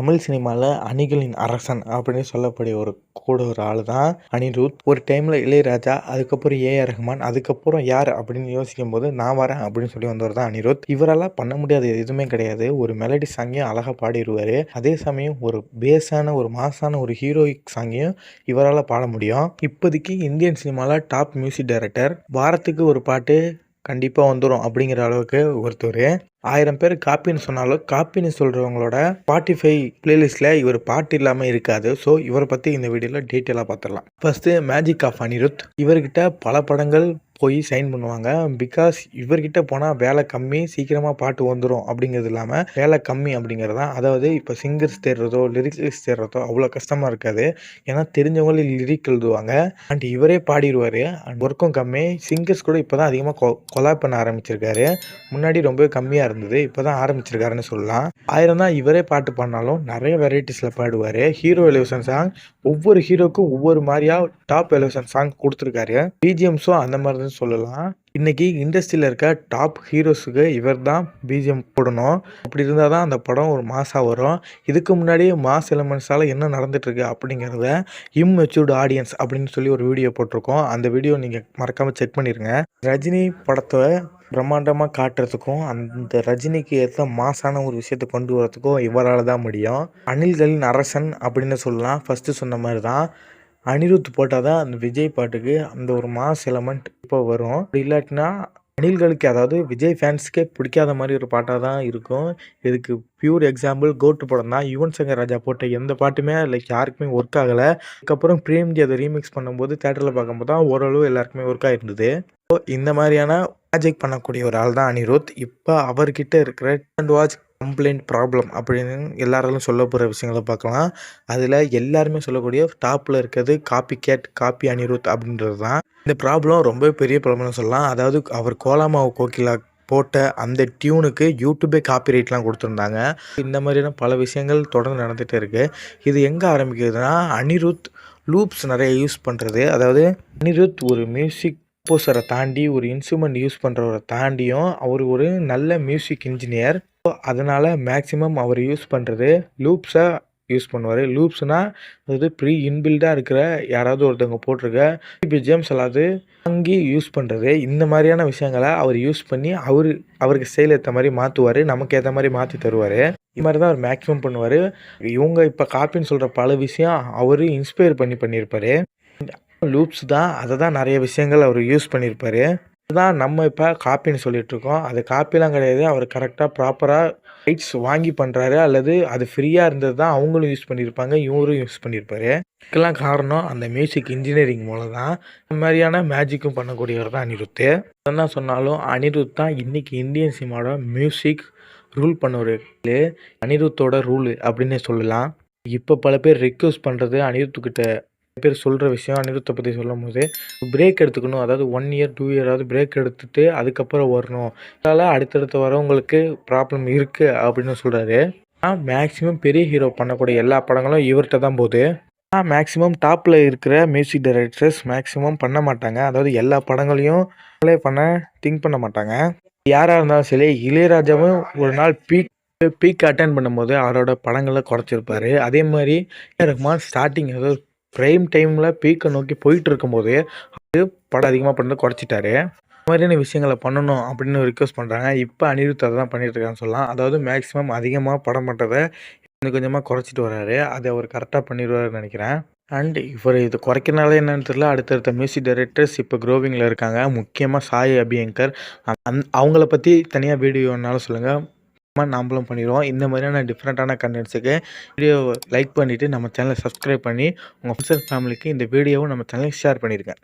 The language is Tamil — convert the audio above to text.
தமிழ் சினிமால அணிகளின் அரசன் அப்படின்னு சொல்லக்கூடிய ஒரு ஆள் தான் அனிருத். ஒரு டைம்ல இளையராஜா, அதுக்கப்புறம் ஏ.ஆர். ரஹ்மான், அதுக்கப்புறம் யார் அப்படின்னு யோசிக்கும்போது நான் வரேன் அப்படின்னு சொல்லி வந்தவர் தான் அனிருத். இவரால் பண்ண முடியாத எதுவுமே கிடையாது. ஒரு மெலடி சாங்கையும் அழகா பாடிருவாரு. அதே சமயம் ஒரு பேஸான ஒரு மாஸான ஒரு ஹீரோயிக் சாங்கையும் இவரால் பாட முடியும். இப்போதைக்கு இந்தியன் சினிமால டாப் மியூசிக் டைரக்டர். வாரத்துக்கு ஒரு பாட்டு கண்டிப்பா வந்துரும் அப்படிங்கிற அளவுக்கு ஒருத்தரு. 1000 பேர் காப்பின்னு சொன்னாலும், காப்பின்னு சொல்றவங்களோட Spotify பிளேலிஸ்ட்ல இவர் பாட்டு இல்லாம இருக்காது. ஸோ இவர பத்தி இந்த வீடியோல டீட்டெயிலா பார்த்துடலாம். First magic of Anirudh. இவர்கிட்ட பல படங்கள் போய் சைன் பண்ணுவாங்க. பிகாஸ் இவர்கிட்ட போனா வேலை கம்மி, சீக்கிரமா பாட்டு வந்துரும் அப்படிங்கிறது இல்லாம வேலை கம்மி அப்படிங்கிறது தான். அதாவது இப்போ சிங்கர்ஸ் தேடுறதோ, லிரிக்ஸ் தேடுறதோ அவ்வளோ கஷ்டமா இருக்காது. ஏன்னா தெரிஞ்சவங்களே லிரிக் எழுதுவாங்க. அண்ட் இவரே பாடிருவாரு. அண்ட் ஒர்க்கும் கம்மி. சிங்கர்ஸ் கூட இப்போதான் அதிகமாக கொலாப் பண்ண ஆரம்பிச்சிருக்காரு. முன்னாடி ரொம்பவே கம்மியா இருந்தது. இப்போதான் ஆரம்பிச்சிருக்காருன்னு சொல்லலாம். 1000 தான் இவரே பாட்டு பாடினாலும் நிறைய வெரைட்டிஸ்ல பாடுவாரு. ஹீரோ எலிவேஷன் சாங் ஒவ்வொரு ஹீரோக்கும் ஒவ்வொரு மாதிரியா டாப் எலிவேஷன் சாங் கொடுத்துருக்காரு. பிஜிஎம்ஸும் அந்த மாதிரி தான் சொல்லலாம். இன்னைக்கு இண்டஸ்ட்ரியில் இருக்க டாப் ஹீரோஸுக்கு இவர் தான் பிஜிஎம் போடணும். அப்படி இருந்தால் தான் அந்த படம் ஒரு மாசாக வரும். இதுக்கு முன்னாடி மாஸ் எலமெண்ட்ஸால் என்ன நடந்துட்டு இருக்கு அப்படிங்கிறத இம்மெச்சூர்டு ஆடியன்ஸ் அப்படின்னு சொல்லி ஒரு வீடியோ போட்டிருக்கோம். அந்த வீடியோ நீங்கள் மறக்காமல் செக் பண்ணிடுங்க. ரஜினி படத்தை பிரம்மாண்டமாக காட்டுறதுக்கும் அந்த ரஜினிக்கு ஏற்ற மாசான ஒரு விஷயத்தை கொண்டு வரதுக்கும் இவரால் தான் முடியும். அணில்களின் அரசன் அப்படின்னு சொல்லலாம். ஃபஸ்ட்டு சொன்ன மாதிரி தான் அனிருத் போட்டால் தான் அந்த விஜய் பாட்டுக்கு அந்த ஒரு மாஸ் எலமெண்ட் இப்போ வரும். அப்படி இல்லாட்டினா அணில்களுக்கு, அதாவது விஜய் ஃபேன்ஸுக்கே பிடிக்காத மாதிரி ஒரு பாட்டாக தான் இருக்கும். இதுக்கு பியூர் எக்ஸாம்பிள் கோட்டு படம் தான். யுவன் சங்கர் ராஜா போட்ட எந்த பாட்டுமே லைக் யாருக்குமே ஒர்க் ஆகலை. அதுக்கப்புறம் பிரேம்ஜி அதை ரீமிக்ஸ் பண்ணும்போது தேட்டரில் பார்க்கும்போது தான் ஓரளவு எல்லாருக்குமே ஒர்க் ஆகிருந்தது. ஸோ இந்த மாதிரியான மேஜிக் பண்ணக்கூடிய ஒரு ஆள் தான் அனிருத். இப்போ அவர்கிட்ட இருக்கிற அண்ட் வாட்ச் கம்ப்ளைண்ட் ப்ராப்ளம் அப்படின்னு எல்லாராலும் சொல்ல போகிற விஷயங்களை பார்க்கலாம். அதில் எல்லாருமே சொல்லக்கூடிய டாப்பில் இருக்கிறது காப்பி அனிருத் அப்படின்றது தான். இந்த ப்ராப்ளம் ரொம்ப பெரிய ப்ராப்ளம்னு சொல்லலாம். அதாவது அவர் கோலாமாவு கோகிலா போட்ட அந்த டியூனுக்கு யூடியூபே காப்பிரைட்லாம் கொடுத்துருந்தாங்க. இந்த மாதிரியான பல விஷயங்கள் தொடர்ந்து நடந்துகிட்டே இருக்குது. இது எங்கே ஆரம்பிக்குதுன்னா, அனிருத் லூப்ஸ் நிறைய யூஸ் பண்ணுறது. அதாவது அனிருத் ஒரு மியூசிக் கம்போசரை தாண்டி ஒரு இன்ஸ்ட்ருமெண்ட் யூஸ் பண்ணுறவரை தாண்டியும் அவர் ஒரு நல்ல மியூசிக் இன்ஜினியர். ஸோ அதனால் மேக்ஸிமம் அவர் யூஸ் பண்ணுறது லூப்ஸை யூஸ் பண்ணுவார். லூப்ஸ்னால் அதாவது ப்ரீ இன்பில்டாக இருக்கிற யாராவது ஒருத்தவங்க போட்டிருக்க பிஜிஎம்ஸ் அல்லாது வாங்கி யூஸ் பண்ணுறது. இந்த மாதிரியான விஷயங்களை அவர் யூஸ் பண்ணி அவருக்கு ஸ்டைல் ஏற்ற மாதிரி மாற்றுவார். நமக்கு ஏற்ற மாதிரி மாற்றி தருவார். இது மாதிரி தான் அவர் மேக்ஸிமம் பண்ணுவார். இவங்க இப்போ காப்பின்னு சொல்கிற பல விஷயம் அவர் இன்ஸ்பயர் பண்ணியிருப்பார். லூப்ஸ் தான், அதை தான் நிறைய விஷயங்கள் அவர் யூஸ் பண்ணியிருப்பார். அதுதான் நம்ம இப்போ காப்பின்னு சொல்லிகிட்ருக்கோம். அது காப்பிலாம் கிடையாது. அவர் கரெக்டாக ப்ராப்பராக ரைட்ஸ் வாங்கி பண்ணுறாரு. அல்லது அது ஃப்ரீயாக இருந்தது தான் அவங்களும் யூஸ் பண்ணியிருப்பாங்க, இவரும் யூஸ் பண்ணியிருப்பார். இதுக்கெல்லாம் காரணம் அந்த மியூசிக் இன்ஜினியரிங் மூலம் தான். இந்த மாதிரியான மேஜிக்கும் பண்ணக்கூடியவர் தான் அனிருத். என்ன சொன்னாலும் அனிருத் தான் இன்றைக்கி இந்தியன் சினிமாவோட மியூசிக் ரூல் பண்ணவர். அனிருத்தோட ரூலு அப்படின்னே சொல்லலாம். இப்போ பல பேர் ரிக்வெஸ்ட் பண்ணுறது அனிருத்துக்கிட்ட பேர் சொல்கிற விஷயம். அனிருத்தை பற்றி சொல்லும் போது பிரேக் எடுத்துக்கணும். அதாவது 1 இயர் 2 இயராவது பிரேக் எடுத்துகிட்டு அதுக்கப்புறம் வரணும். அதனால் அடுத்தடுத்து வரவங்களுக்கு ப்ராப்ளம் இருக்குது அப்படின்னு சொல்கிறாரு. ஆனால் மேக்ஸிமம் பெரிய ஹீரோ பண்ணக்கூடிய எல்லா படங்களும் இவர்கிட்ட தான் போகுது. ஆனால் மேக்ஸிமம் டாப்பில் இருக்கிற மியூசிக் டைரக்டர்ஸ் மேக்ஸிமம் பண்ண மாட்டாங்க. அதாவது எல்லா படங்களையும் ப்ளே பண்ண திங்க் பண்ண மாட்டாங்க. யாராக இருந்தாலும் சரி, இளையராஜாவும் ஒரு நாள் பீக் அட்டென்ட் பண்ணும்போது அவரோட படங்களை குறைச்சிருப்பார். அதே மாதிரி ரஹ்மான் ஸ்டார்டிங் அதாவது ப்ரைம் டைமில் பீக்கை நோக்கி போயிட்டு இருக்கும்போது அது படம் அதிகமாக பண்ணுறது குறைச்சிட்டாரு. இந்த மாதிரியான விஷயங்களை பண்ணணும் அப்படின்னு ரிக்வெஸ்ட் பண்ணுறாங்க. இப்போ அனிருத் அதை தான் பண்ணிட்டு இருக்கான்னு சொல்லலாம். அதாவது மேக்ஸிமம் அதிகமாக படம் பண்ணுறதை கொஞ்சம் கொஞ்சமாக குறைச்சிட்டு வர்றாரு. அதை அவர் கரெக்டாக பண்ணிடுவார்னு நினைக்கிறேன். அண்ட் இவர் இது குறைக்கிறனால என்னன்னு தெரியல, அடுத்தடுத்த மியூசிக் டைரக்டர்ஸ் இப்போ க்ரோவிங்கில் இருக்காங்க. முக்கியமாக சாய் அபியங்கர். அவங்கள பற்றி தனியாக வீடியோனாலும் சொல்லுங்கள், நாமளும் பண்ணிடுவோம். இந்த மாதிரியான டிஃப்ரெண்ட்டான கண்டென்ட்ஸுக்கு வீடியோவை லைக் பண்ணிவிட்டு நம்ம சேனலை சப்ஸ்கிரைப் பண்ணி உங்கள் ஃப்ரெண்ட்ஸ் அண்ட் ஃபேமிலிக்கு இந்த வீடியோவை நம்ம சேனலுக்கு ஷேர் பண்ணிடுங்க.